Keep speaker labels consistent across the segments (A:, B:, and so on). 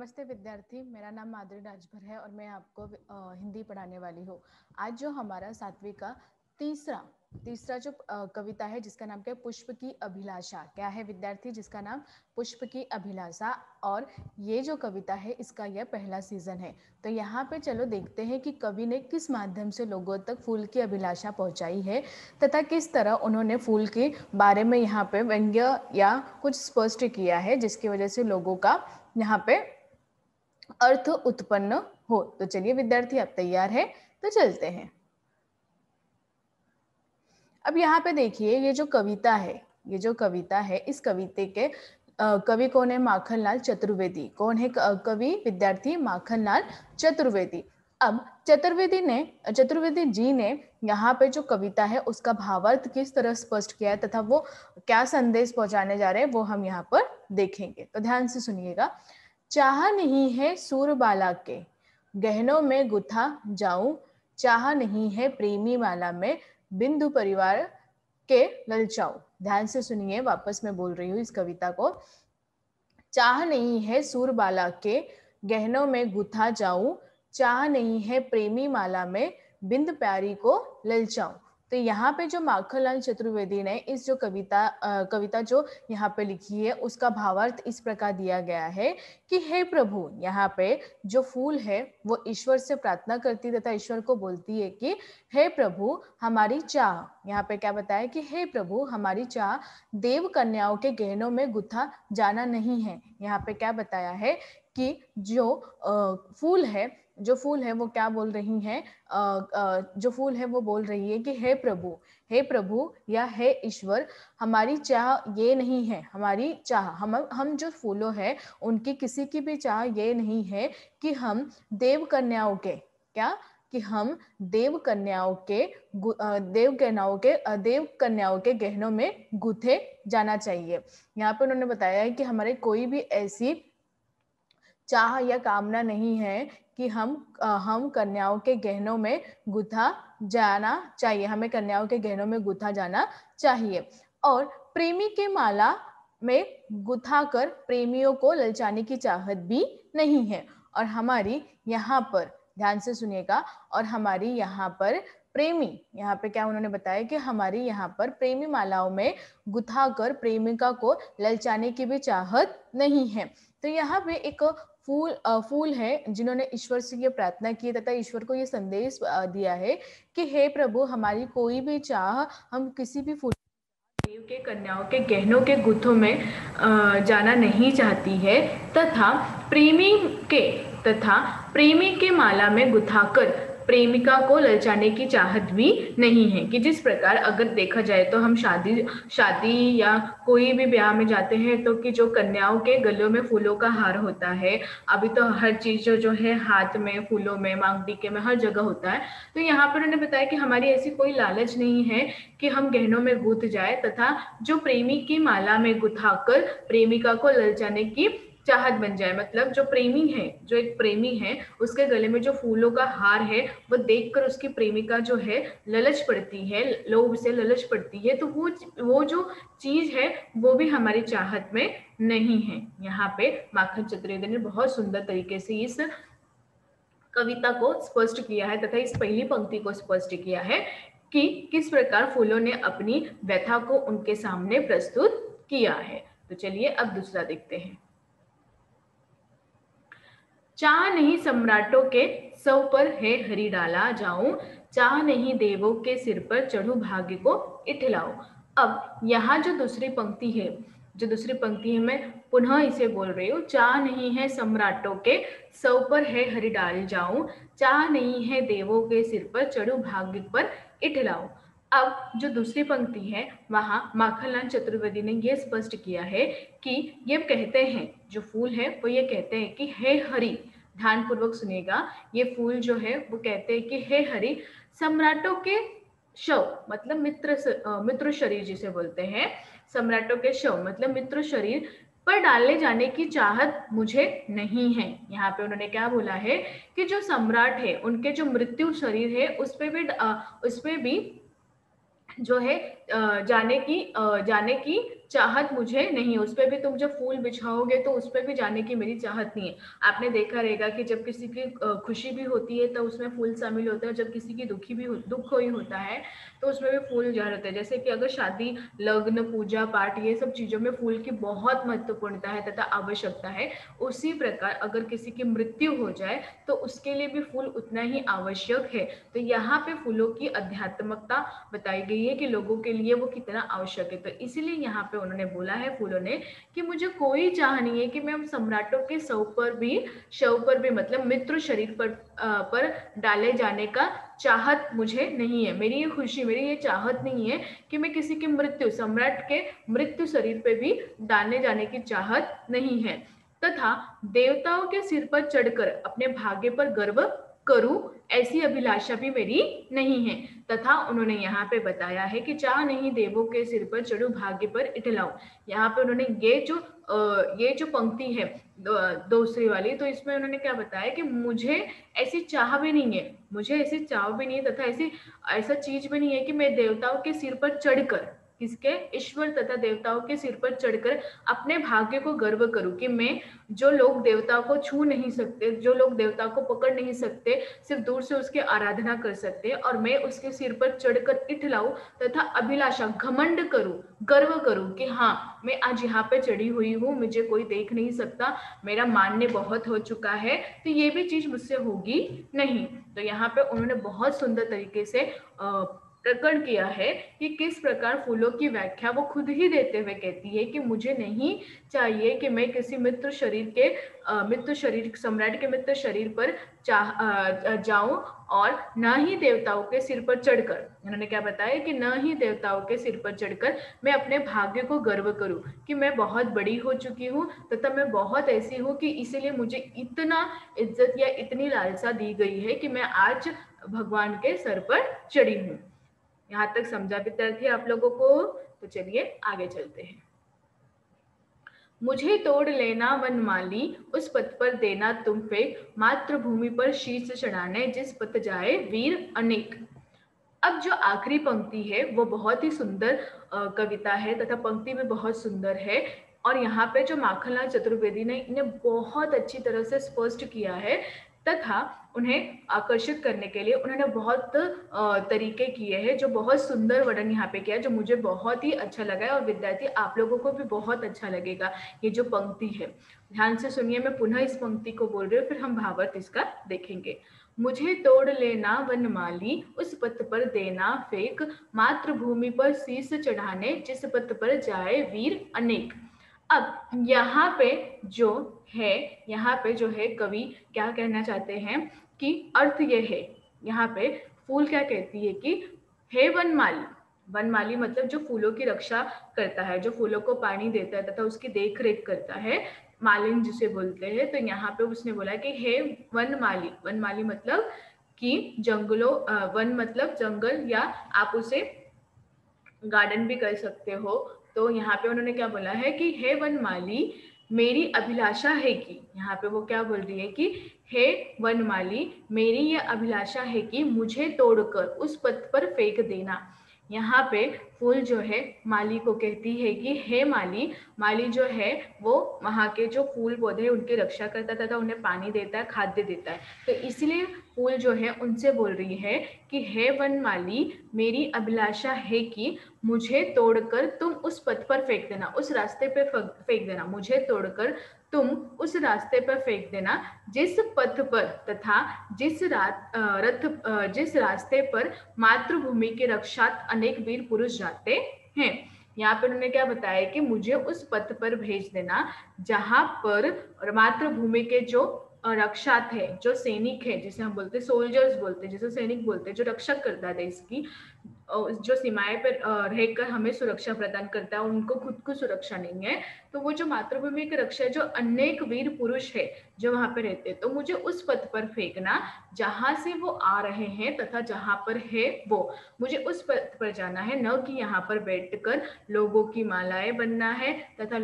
A: नमस्ते विद्यार्थी, मेरा नाम माधुरी राजभर है और मैं आपको हिंदी पढ़ाने वाली हूँ। आज जो हमारा सातवीं का तीसरा जो कविता है जिसका नाम क्या है पुष्प की अभिलाषा। क्या है विद्यार्थी? जिसका नाम पुष्प की अभिलाषा। और ये जो कविता है इसका यह पहला सीजन है। तो यहाँ पे चलो देखते हैं कि कवि ने किस माध्यम से लोगों तक फूल की अभिलाषा पहुँचाई है तथा किस तरह उन्होंने फूल के बारे में यहाँ पे व्यंग्य या कुछ स्पष्ट किया है जिसकी वजह से लोगों का यहाँ पे अर्थ उत्पन्न हो। तो चलिए विद्यार्थी, आप तैयार है तो चलते हैं। अब यहाँ पे देखिए, ये जो कविता है इस कविते के कवि कौन है? माखनलाल चतुर्वेदी। कौन है कवि विद्यार्थी? माखनलाल चतुर्वेदी। अब चतुर्वेदी जी ने यहाँ पे जो कविता है उसका भावार्थ किस तरह स्पष्ट किया है तथा वो क्या संदेश पहुंचाने जा रहे हैं वो हम यहाँ पर देखेंगे। तो ध्यान से सुनिएगा। चाह नहीं है सूरबाला के गहनों में गुथा जाऊं, चाह नहीं है प्रेमी माला में बिंदु परिवार के ललचाऊं। ध्यान से सुनिए, वापस मैं बोल रही हूँ इस कविता को। चाह नहीं है सूरबाला के गहनों में गुथा जाऊं, चाह नहीं है प्रेमी माला में बिंद प्यारी को ललचाऊं। तो यहाँ पे जो माखनलाल चतुर्वेदी ने इस जो कविता जो यहाँ पे लिखी है उसका भावार्थ इस प्रकार दिया गया है कि हे प्रभु, यहाँ पे जो फूल है वो ईश्वर से प्रार्थना करती तथा ईश्वर को बोलती है कि हे प्रभु हमारी चाह, यहाँ पे क्या बताया कि हे प्रभु हमारी चाह देव कन्याओं के गहनों में गुथा जाना नहीं है। यहाँ पे क्या बताया है कि जो फूल है वो क्या बोल रही हैं? जो फूल है वो बोल रही है कि हे प्रभु या हे ईश्वर, हमारी चाह ये नहीं है, हमारी चाह हम जो फूलों है उनकी किसी की भी चाह ये नहीं है कि हम देव कन्याओं के देव कन्याओं के गहनों में गुथे जाना चाहिए। यहाँ पे उन्होंने बताया है कि हमारे कोई भी ऐसी चाह या कामना नहीं है कि हम कन्याओं के गहनों में गुथा जाना चाहिए, हमें कन्याओं के गहनों में गुथा जाना चाहिए। और प्रेमी के माला में गुथा कर प्रेमियों को ललचाने की चाहत भी नहीं है। और हमारी यहाँ पर ध्यान से सुनिएगा, और हमारी यहाँ पर प्रेमी, यहाँ पे क्या उन्होंने बताया कि हमारी यहाँ पर प्रेमी मालाओं में गुथा कर प्रेमिका को ललचाने की भी चाहत नहीं है। तो यहाँ पे एक फूल है जिन्होंने ईश्वर से ये प्रार्थना की तथा ईश्वर को ये संदेश दिया है कि हे प्रभु हमारी कोई भी चाह हम किसी भी फूल देव के कन्याओं के गहनों के गुथों में जाना नहीं चाहती है तथा प्रेमी के माला में गुथाकर प्रेमिका को ललचाने की चाहत भी नहीं है। कि जिस प्रकार अगर देखा जाए तो हम शादी या कोई भी ब्याह में जाते हैं तो कि जो कन्याओं के गलों में फूलों का हार होता है, अभी तो हर चीज जो है हाथ में, फूलों में, मांग टीके में, हर जगह होता है। तो यहाँ पर उन्होंने बताया कि हमारी ऐसी कोई लालच नहीं है कि हम गहनों में गुथ जाए तथा जो प्रेमी की माला में गुथाकर प्रेमिका को ललचाने की चाहत बन जाए। मतलब जो एक प्रेमी है उसके गले में जो फूलों का हार है वो देखकर उसकी प्रेमिका जो है ललच पड़ती है, लोभ से ललच पड़ती है, तो वो जो चीज है वो भी हमारी चाहत में नहीं है। यहाँ पे माखन चतुर्वेदी ने बहुत सुंदर तरीके से इस कविता को स्पष्ट किया है तथा इस पहली पंक्ति को स्पष्ट किया है कि किस प्रकार फूलों ने अपनी व्यथा को उनके सामने प्रस्तुत किया है। तो चलिए अब दूसरा देखते हैं। चाह नहीं सम्राटों के सौ पर है हरि डाला जाऊं, चाह नहीं देवों के सिर पर चढ़ू भाग्य को इठलाऊं। अब यहाँ जो दूसरी पंक्ति है मैं पुनः इसे बोल रही हूँ। चाह नहीं है सम्राटों के सौ पर है हरि डाल जाऊं, चाह नहीं है देवों के सिर पर चढ़ू भाग्य पर इठलाऊं। अब जो दूसरी पंक्ति है वहां माखनलाल चतुर्वेदी ने यह स्पष्ट किया है कि ये कहते हैं, जो फूल है वो ये कहते हैं कि हे हरि, ध्यान पूर्वक सुनिएगा, ये फूल जो है वो कहते हैं कि हे हरि, सम्राटों के शव मतलब मित्र शरीर जिसे बोलते हैं, सम्राटों के शव मतलब मित्र शरीर पर डालने जाने की चाहत मुझे नहीं है। यहाँ पे उन्होंने क्या बोला है कि जो सम्राट है उनके जो मृत्यु शरीर है उस पे भी जो है जाने की चाहत मुझे नहीं है, उस पे भी तुम जब फूल बिछाओगे तो उस पे भी जाने की मेरी चाहत नहीं है। आपने देखा रहेगा कि जब किसी की खुशी भी होती है तो उसमें फूल शामिल होते हैं, जब किसी की दुख कोई होता है तो उसमें भी फूल जा होते हैं। जैसे कि अगर शादी, लग्न, पूजा पाठ, ये सब चीज़ों में फूल की बहुत महत्वपूर्णता है तथा आवश्यकता है, उसी प्रकार अगर किसी की मृत्यु हो जाए तो उसके लिए भी फूल उतना ही आवश्यक है। तो यहाँ पे फूलों की आध्यात्मिकता बताई गई है कि लोगों के लिए वो कितना आवश्यक है। तो इसीलिए यहाँ पे उन्होंने बोला है फूलों ने कि मुझे कोई चाह नहीं है कि मैं सम्राटों के शव पर भी मतलब मित्र शरीर पर डाले जाने का चाहत मुझे नहीं है। मेरी ये खुशी, मेरी ये चाहत नहीं है कि मैं किसी की मृत्यु, सम्राट के मृत्यु शरीर पे भी डालने जाने की चाहत नहीं है। तथा देवताओं के सिर पर चढ़कर अपने भाग्य पर गर्व करूं, ऐसी अभिलाषा भी मेरी नहीं है। तथा उन्होंने यहाँ पे बताया है कि चाह नहीं देवों के सिर पर चढ़ू, भाग्य पर इठलाऊं। यहाँ पे उन्होंने ये जो पंक्ति है दूसरी वाली, तो इसमें उन्होंने क्या बताया कि मुझे ऐसी चाह भी नहीं है, मुझे ऐसी चाह भी नहीं है तथा ऐसा चीज भी नहीं है कि मैं देवताओं के सिर पर चढ़कर, किसके, ईश्वर तथा देवताओं के सिर पर चढ़कर अपने भाग्य को गर्व करूं कि मैं, जो लोग देवताओं को छू नहीं सकते, जो लोग देवताओं को पकड़ नहीं सकते, सिर्फ दूर से उसकी आराधना कर सकते हैं, और मैं उसके सिर पर चढ़कर इठलाऊं तथा अभिलाषा, घमंड करूं, गर्व करूं कि हाँ मैं आज यहाँ पे चढ़ी हुई हूँ, मुझे कोई देख नहीं सकता, मेरा मान्य बहुत हो चुका है, तो ये भी चीज मुझसे होगी नहीं। तो यहाँ पे उन्होंने बहुत सुंदर तरीके से प्रकट किया है कि किस प्रकार फूलों की व्याख्या वो खुद ही देते हुए कहती है कि मुझे नहीं चाहिए कि मैं किसी मित्र शरीर, सम्राट के मित्र शरीर पर जाऊं, और न ही देवताओं के सिर पर चढ़कर, उन्होंने क्या बताया कि न ही देवताओं के सिर पर चढ़कर मैं अपने भाग्य को गर्व करूं कि मैं बहुत बड़ी हो चुकी हूं तथा मैं बहुत ऐसी हूं कि इसीलिए मुझे इतना इज्जत या इतनी लालसा दी गई है कि मैं आज भगवान के सर पर चढ़ी हूं। यहाँ तक समझा विद्यार्थी आप लोगों को? तो चलिए आगे चलते हैं। मुझे तोड़ लेना वनमाली, उस पथ पर देना तुम फेंक, मातृभूमि पर शीश चढ़ाने जिस पथ जाए वीर अनेक। अब जो आखिरी पंक्ति है वो बहुत ही सुंदर कविता है तथा पंक्ति भी बहुत सुंदर है, और यहाँ पे जो माखनलाल चतुर्वेदी ने इन्हें बहुत अच्छी तरह से स्पष्ट किया है तथा उन्हें आकर्षित करने के लिए उन्होंने बहुत तरीके किए हैं, जो बहुत सुंदर वर्णन यहाँ पे किया है, जो मुझे बहुत ही अच्छा लगा है, और विद्यार्थी आप लोगों को भी बहुत अच्छा लगेगा ये जो पंक्ति है। ध्यान से सुनिए, मैं पुनः इस पंक्ति को बोल रही हूँ, फिर हम भावार्थ इसका देखेंगे। मुझे तोड़ लेना वनमाली, उस पथ पर देना फेंक, मातृभूमि पर शीश चढ़ाने जिस पथ पर जाए वीर अनेक। अब यहाँ पे जो है कवि क्या कहना चाहते हैं कि अर्थ ये है, यहाँ पे फूल क्या कहती है कि हे वनमाली, वनमाली मतलब जो फूलों की रक्षा करता है, जो फूलों को पानी देता है तथा उसकी देख रेख करता है, मालिन जिसे बोलते हैं। तो यहाँ पे उसने बोला कि हे वनमाली, वनमाली मतलब कि जंगलों, वन मतलब जंगल, या आप उसे गार्डन भी कर सकते हो। तो यहाँ पे उन्होंने क्या बोला है कि हे वनमाली, मेरी अभिलाषा है कि, यहाँ पे वो क्या बोल रही है कि हे वनमाली, मेरी ये अभिलाषा है कि मुझे तोड़कर उस पथ पर फेंक देना। यहाँ पे फूल जो है माली को कहती है कि हे माली, माली जो है वो वहाँ के जो फूल पौधे उनकी रक्षा करता तथा उन्हें पानी देता है, खाद्य देता है। तो इसलिए फूल जो है उनसे बोल रही है कि हे वनमाली, मेरी अभिलाषा है कि मुझे तोड़कर तुम उस पथ पर फेंक देना, उस रास्ते पे फेंक देना, मुझे तोड़कर तुम उस रास्ते पर फेंक देना जिस पथ पर तथा जिस रास्ते पर मातृभूमि के रक्षार्थ अनेक वीर पुरुष जाते हैं। यहाँ पर उन्होंने क्या बताया कि मुझे उस पथ पर भेज देना जहां पर मातृभूमि के जो रक्षार्थ है, जो सैनिक है, जिसे हम बोलते हैं सोल्जर्स बोलते हैं, जिसे सैनिक बोलते हैं, जो रक्षक करता है देश की, जो सीमाएं पर रहकर हमें सुरक्षा प्रदान करता है, उनको खुद को सुरक्षा नहीं है, तो वो जो मातृभूमि की रक्षा है, जो अनेक वीर पुरुष है जो वहां पे रहते हैं, तो मुझे उस पथ पर फेंकना जहां से वो आ रहे हैं तथा जहां पर है वो, मुझे उस पथ पर जाना है, न कि यहाँ पर बैठकर लोगों की मालाएं बनना है तथा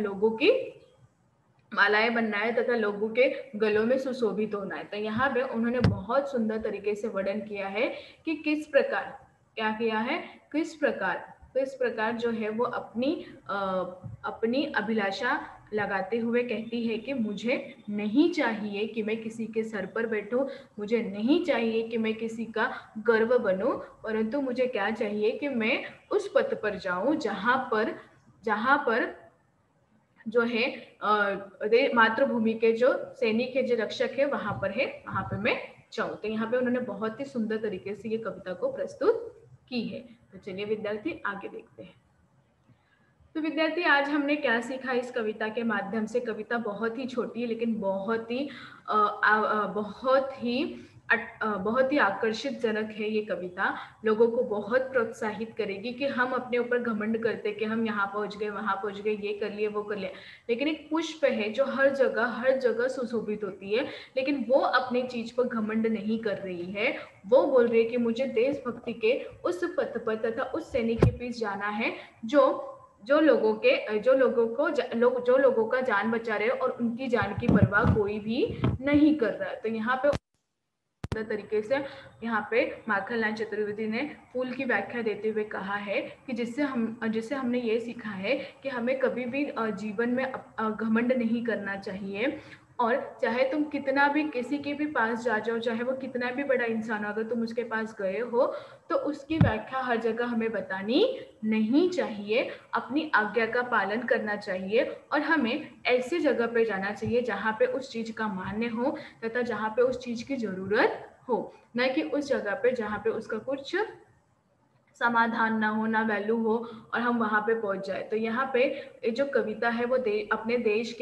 A: लोगों के गलों में सुशोभित होना है। तो यहाँ पे उन्होंने बहुत सुंदर तरीके से वर्णन किया है कि किस प्रकार क्या किया है, किस प्रकार तो इस प्रकार जो है वो अपनी अभिलाषा लगाते हुए कहती है कि मुझे नहीं चाहिए कि मैं किसी के सर पर बैठूं, मुझे नहीं चाहिए कि मैं किसी का गर्व बनूं, परंतु मुझे क्या चाहिए कि मैं उस पथ पर जाऊं जहां पर जो है मातृभूमि के जो सैनिक है, जो रक्षक है, वहां पर है, वहां पे मैं जाऊं। तो यहाँ पे उन्होंने बहुत ही सुंदर तरीके से ये कविता को प्रस्तुत की है। तो चलिए विद्यार्थी आगे देखते हैं। तो विद्यार्थी आज हमने क्या सीखा इस कविता के माध्यम से। कविता बहुत ही छोटी है लेकिन बहुत ही आकर्षित जनक है ये कविता। लोगों को बहुत प्रोत्साहित करेगी कि हम अपने ऊपर घमंड करते कि हम यहाँ पहुंच गए, वहां पहुंच गए, ये कर लिए, वो कर लिया, लेकिन एक पुष्प है जो हर जगह सुशोभित होती है, लेकिन वो अपनी चीज पर घमंड नहीं कर रही है। वो बोल रही है कि मुझे देशभक्ति के उस पथ पर तथा उस सैनिक के पीछे जाना है जो लोगों का जान बचा रहे और उनकी जान की परवाह कोई भी नहीं कर रहा है। तो यहाँ पे तरीके से यहाँ पे माखनलाल चतुर्वेदी ने फूल की व्याख्या देते हुए कहा है कि जिससे हमने ये सीखा है कि हमें कभी भी जीवन में घमंड नहीं करना चाहिए। और चाहे तुम कितना भी किसी के भी पास जा जाओ, चाहे वो कितना भी बड़ा इंसान हो, अगर तुम उसके पास गए हो तो उसकी व्याख्या हर जगह हमें बतानी नहीं चाहिए। अपनी आज्ञा का पालन करना चाहिए और हमें ऐसी जगह पे जाना चाहिए जहाँ पे उस चीज का मान्य हो तथा जहाँ पे उस चीज की जरूरत हो, न कि उस जगह पे जहाँ पे उसका कुछ समाधान ना हो, ना वैल्यू हो और हम वहां पे पहुंच जाए। तो यहाँ पे ये जो कविता है वो अपने देश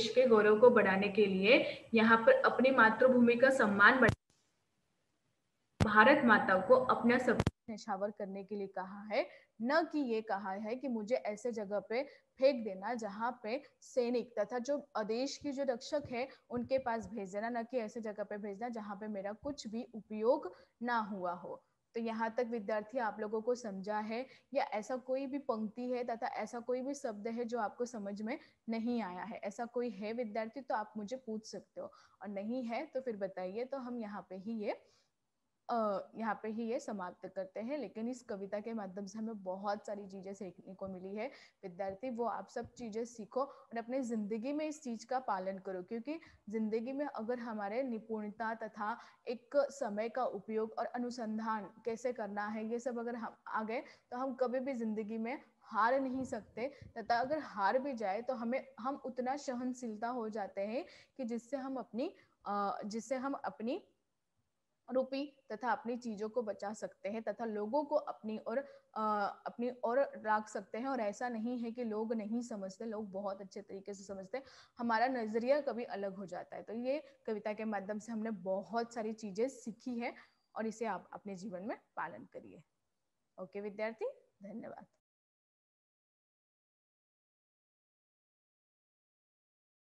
A: के गौरव को बढ़ाने के लिए यहाँ पर अपनी मातृभूमि का सम्मान, भारत माता को अपना सब निछावर करने के लिए कहा है, न कि ये कहा है कि मुझे ऐसे जगह पे फेंक देना जहां पे सैनिक तथा जो देश की जो रक्षक है उनके पास भेज देना, न कि ऐसे जगह पे भेजना जहां पे मेरा कुछ भी उपयोग ना हुआ हो। तो यहाँ तक विद्यार्थी आप लोगों को समझा है या ऐसा कोई भी पंक्ति है तथा ऐसा कोई भी शब्द है जो आपको समझ में नहीं आया है? ऐसा कोई है विद्यार्थी तो आप मुझे पूछ सकते हो, और नहीं है तो फिर बताइए। तो हम यहाँ पे ही ये समाप्त करते हैं। लेकिन इस कविता के माध्यम से हमें बहुत सारी चीजें सीखने को मिली है विद्यार्थी, वो आप सब चीजें सीखो और अपनी जिंदगी में इस चीज का पालन करो, क्योंकि जिंदगी में अगर हमारे निपुणता तथा एक समय का उपयोग और अनुसंधान कैसे करना है ये सब अगर हम आ गए तो हम कभी भी जिंदगी में हार नहीं सकते, तथा अगर हार भी जाए तो हम उतना सहनशीलता हो जाते हैं कि जिससे हम अपनी रूपी तथा अपनी चीजों को बचा सकते हैं तथा लोगों को अपनी ओर रख सकते हैं। और ऐसा नहीं है कि लोग नहीं समझते, लोग बहुत अच्छे तरीके से समझते हैं, हमारा नजरिया कभी अलग हो जाता है। तो ये कविता के माध्यम से हमने बहुत सारी चीजें सीखी है और इसे आप अपने जीवन में पालन करिए। ओके विद्यार्थी, धन्यवाद।